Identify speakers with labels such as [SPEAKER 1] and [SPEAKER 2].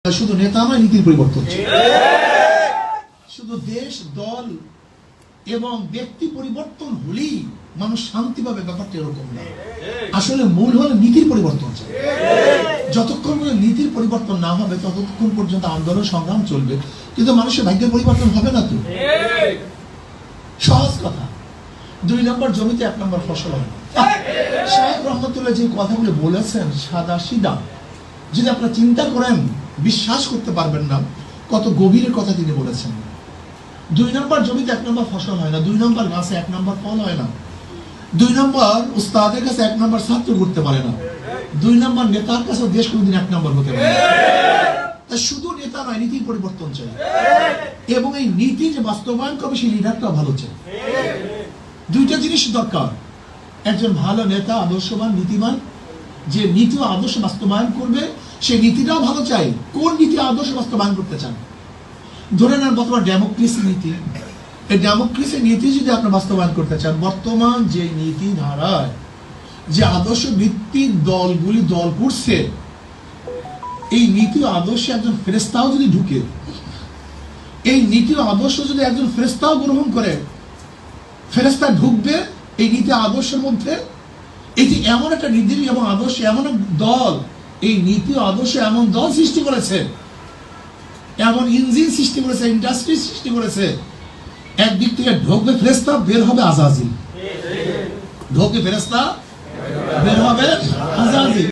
[SPEAKER 1] শুধু নেতা নয়, নীতির পরিবর্তন। শুধু দেশ, দল এবং ব্যক্তি পরিবর্তন হলেই মানুষ শান্তি পাবে, ব্যাপারটা এরকম না। আসলে মূল হলো নীতির পরিবর্তন। যতক্ষণ পর্যন্ত নীতির পরিবর্তন না হবে ততক্ষণ পর্যন্ত আন্দোলন সংগ্রাম চলবে, কিন্তু মানুষের ভাগ্যের পরিবর্তন হবে না। তো সহজ কথা, 2 নম্বর জমিতে 1 নম্বর ফসল হয় না। শাহেখ রহমতুল্লাহ যে কথাগুলো বলেছেন সাদা সিধা, যদি আপনারা চিন্তা করেন বিশ্বাস করতে পারবেন না কত গভীরের কথা তিনি বলেছেন। 2 নম্বর জমিতে 1 নম্বর ফসল হয় না, 2 নম্বর গাছে 1 নম্বর ফল হয় না, 2 নম্বর উস্তাদের কাছে 1 নম্বর ছাত্র করতে পারে না, 2 নম্বর নেতার কাছে দেশ কোনোদিন 1 নম্বর হতে পারে না। তাই শুধু নেতা নয়, নীতির পরিবর্তন চাই, এবং এই নীতি যে বাস্তবায়ন করবে সেই লিডারটা ভালো চাই। 2টা জিনিস দরকার, একজন ভালো নেতা, আদর্শবান, নীতিমান, যে নীতি ও আদর্শ বাস্তবায়ন করবে সেই নীতিটাও ভালো চাই। কোন নীতি আদর্শ বাস্তবায়ন করতে চান? ধরে নেন বর্তমান ডেমোক্রেসি নীতি, এই ডেমোক্রেসি নীতি যদি আপনি বাস্তবায়ন করতে চান, বর্তমান যে নীতি ধারায় যে আদর্শ ভিত্তিক দলগুলি দল করছে, এই নীতি ও আদর্শে একজন ফেরেশতাও যদি ঢুকে, এই নীতি ও আদর্শ যদি একজন ফেরেশতাও গ্রহণ করে, ফেরেশতা ঢুকবে এই নীতি আদর্শের মধ্যে। এটি এমন একটা নীতি এবং আদর্শ, এমন এক দল, এই নীতি ও আদর্শ এমন দল সৃষ্টি করেছে, এমন ইঞ্জিন সৃষ্টি করেছে, ইন্ডাস্ট্রি সৃষ্টি করেছে, একদিক থেকে ঢোকবে ফেরেশতা, বের হবে আজাজিল। ঢোকে ফেরেশতা, বের হবে আজাজিল।